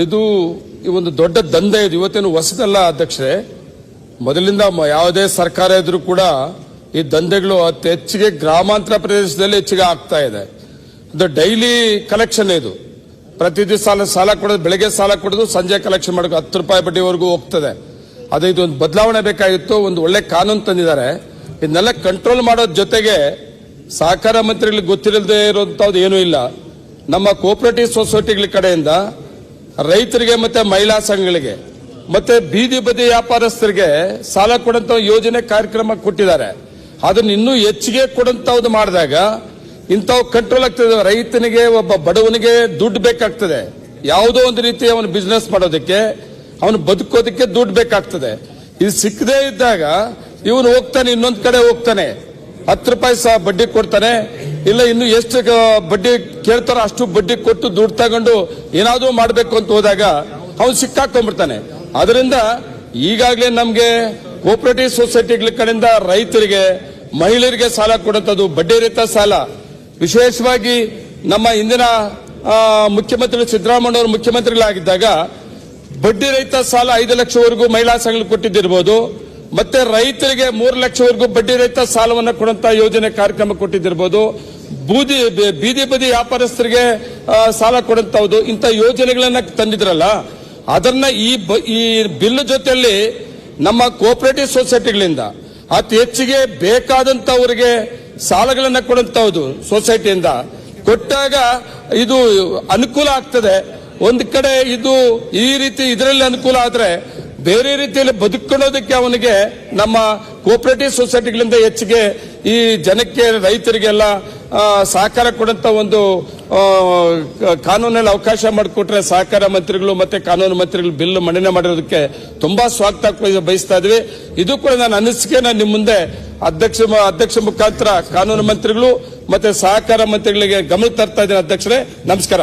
ಇದು ಒಂದು ದೊಡ್ಡ ದಂಧೆ ಇದು. ಇವತ್ತೇನು ಹೊಸದಲ್ಲ ಅಧ್ಯಕ್ಷರೇ. ಮೊದಲಿಂದ ಯಾವುದೇ ಸರ್ಕಾರ ಇದ್ರೂ ಕೂಡ ಈ ದಂಧೆಗಳು ಅತಿ ಹೆಚ್ಚಿಗೆ ಗ್ರಾಮಾಂತರ ಪ್ರದೇಶದಲ್ಲಿ ಹೆಚ್ಚಿಗೆ ಆಗ್ತಾ ಇದೆ. ಇದು ಡೈಲಿ ಕಲೆಕ್ಷನ್. ಇದು ಪ್ರತಿ ದಿವಸ ಸಾಲ ಕೊಡೋದು, ಬೆಳಗ್ಗೆ ಸಾಲ ಕೊಡೋದು, ಸಂಜೆ ಕಲೆಕ್ಷನ್ ಮಾಡೋದು, 10 ರೂಪಾಯಿ ಬಡ್ಡಿವರೆಗೂ ಹೋಗ್ತದೆ. ಅದು ಇದೊಂದು ಬದಲಾವಣೆ ಬೇಕಾಗಿತ್ತು. ಒಂದು ಒಳ್ಳೆ ಕಾನೂನು ತಂದಿದ್ದಾರೆ. ಇದನ್ನೆಲ್ಲ ಕಂಟ್ರೋಲ್ ಮಾಡೋದ್ರ ಜೊತೆಗೆ ಸಹಕಾರ ಮಂತ್ರಿಗಳಿಗೆ ಗೊತ್ತಿರದೇ ಇರುವಂತದ್ದು ಏನೂ ಇಲ್ಲ. ನಮ್ಮ ಕೋಆಪರೇಟಿವ್ ಸೊಸೈಟಿಗಳ ಕಡೆಯಿಂದ ರೈತರಿಗೆ ಮತ್ತೆ ಮಹಿಳಾ ಸಂಘಗಳಿಗೆ ಮತ್ತೆ ಬೀದಿ ಬದಿ ವ್ಯಾಪಾರಸ್ಥರಿಗೆ ಸಾಲ ಕೊಡಂತ ಯೋಜನೆ ಕಾರ್ಯಕ್ರಮ ಕೊಟ್ಟಿದ್ದಾರೆ. ಅದನ್ನ ಇನ್ನೂ ಹೆಚ್ಚಿಗೆ ಕೊಡಂತವ್ದು ಮಾಡಿದಾಗ ಇಂಥವು ಕಂಟ್ರೋಲ್ ಆಗ್ತದೆ. ರೈತನಿಗೆ, ಒಬ್ಬ ಬಡವನಿಗೆ ದುಡ್ಡು ಬೇಕಾಗ್ತದೆ. ಯಾವುದೋ ಒಂದು ರೀತಿ ಅವನು ಬಿಸ್ನೆಸ್ ಮಾಡೋದಕ್ಕೆ, ಅವನು ಬದುಕೋದಕ್ಕೆ ದುಡ್ಡು ಬೇಕಾಗ್ತದೆ. ಇದು ಸಿಕ್ಕದೇ ಇದ್ದಾಗ ಇವನು ಹೋಗ್ತಾನೆ, ಇನ್ನೊಂದು ಕಡೆ ಹೋಗ್ತಾನೆ, 10 ರೂಪಾಯಿ ಸಹ ಬಡ್ಡಿ ಕೊಡ್ತಾನೆ, ಇಲ್ಲ ಇನ್ನು ಎಷ್ಟು ಬಡ್ಡಿ ಕೇಳ್ತಾರೋ ಅಷ್ಟು ಬಡ್ಡಿ ಕೊಟ್ಟು ದುಡ್ಡು ತಗೊಂಡು ಏನಾದ್ರೂ ಮಾಡಬೇಕು ಅಂತ ಹೋದಾಗ ಅವನು ಸಿಕ್ಕಾಕೊಂಡ್ಬಿಡ್ತಾನೆ. ಅದರಿಂದ ಈಗಾಗಲೇ ನಮಗೆ ಕೋಆಪರೇಟಿವ್ ಸೊಸೈಟಿಗಳ ಕಡೆಯಿಂದ ರೈತರಿಗೆ, ಮಹಿಳೆಯರಿಗೆ ಸಾಲ ಕೊಡುವಂಥದ್ದು ಬಡ್ಡಿ ರಹಿತ ಸಾಲ. ವಿಶೇಷವಾಗಿ ನಮ್ಮ ಇಂದಿನ ಮುಖ್ಯಮಂತ್ರಿ ಸಿದ್ದರಾಮಯ್ಯ ಅವರು ಮುಖ್ಯಮಂತ್ರಿಗಳಾಗಿದ್ದಾಗ ಬಡ್ಡಿ ರಹಿತ ಸಾಲ 5 ಲಕ್ಷವರೆಗೂ ಮಹಿಳಾ ಸಂಘಗಳು ಕೊಟ್ಟಿದ್ದಿರಬಹುದು. ಮತ್ತೆ ರೈತರಿಗೆ 3 ಲಕ್ಷವರೆಗೂ ಬಡ್ಡಿ ರಹಿತ ಸಾಲವನ್ನು ಕೊಡುವಂತ ಯೋಜನೆ ಕಾರ್ಯಕ್ರಮ ಕೊಟ್ಟಿದ್ದಿರಬಹುದು. ಬೀದಿ ಬದಿ ವ್ಯಾಪಾರಸ್ಥರಿಗೆ ಸಾಲ ಕೊಡುವಂತದ್ದು ಇಂಥ ಯೋಜನೆಗಳನ್ನ ತಂದಿದ್ರಲ್ಲ, ಅದನ್ನ ಈ ಬಿಲ್ ಜೊತೆಯಲ್ಲಿ ನಮ್ಮ ಕೋಆಪರೇಟಿವ್ ಸೊಸೈಟಿಗಳಿಂದ ಅತಿ ಹೆಚ್ಚಿಗೆ ಬೇಕಾದಂತವರಿಗೆ ಸಾಲಗಳನ್ನ ಕೊಡುವಂತದ್ದು ಸೊಸೈಟಿಯಿಂದ ಕೊಟ್ಟಾಗ ಇದು ಅನುಕೂಲ ಆಗ್ತದೆ. ಒಂದು ಕಡೆ ಇದು ಈ ರೀತಿ ಇದರಲ್ಲಿ ಅನುಕೂಲ ಆದ್ರೆ ಬೇರೆ ರೀತಿಯಲ್ಲಿ ಬದುಕೊಳ್ಳೋದಕ್ಕೆ ಅವನಿಗೆ ನಮ್ಮ ಕೋಆಪರೇಟಿವ್ ಸೊಸೈಟಿಗಳಿಂದ ಹೆಚ್ಚಿಗೆ ಈ ಜನಕ್ಕೆ, ರೈತರಿಗೆಲ್ಲ ಸಹಕಾರ ಕೊಡುವಂತ ಒಂದು ಕಾನೂನಲ್ಲಿ ಅವಕಾಶ ಮಾಡಿಕೊಟ್ರೆ ಸಹಕಾರ ಮಂತ್ರಿಗಳು ಮತ್ತೆ ಕಾನೂನು ಮಂತ್ರಿಗಳು ಬಿಲ್ ಮಂಡನೆ ಮಾಡಿರೋದಕ್ಕೆ ತುಂಬಾ ಸ್ವಾಗತ ಬಯಸ್ತಾ ಇದ್ವಿ. ಇದು ಕೂಡ ನನ್ನ ಅನಿಸಿಕೆ ನಿಮ್ಮ ಮುಂದೆ ಅಧ್ಯಕ್ಷ ಮುಖಾಂತರ ಕಾನೂನು ಮಂತ್ರಿಗಳು ಮತ್ತೆ ಸಹಕಾರ ಮಂತ್ರಿಗಳಿಗೆ ಗಮನ ತರ್ತಾ ಇದ್ದೀನಿ. ಅಧ್ಯಕ್ಷರೇ, ನಮಸ್ಕಾರ.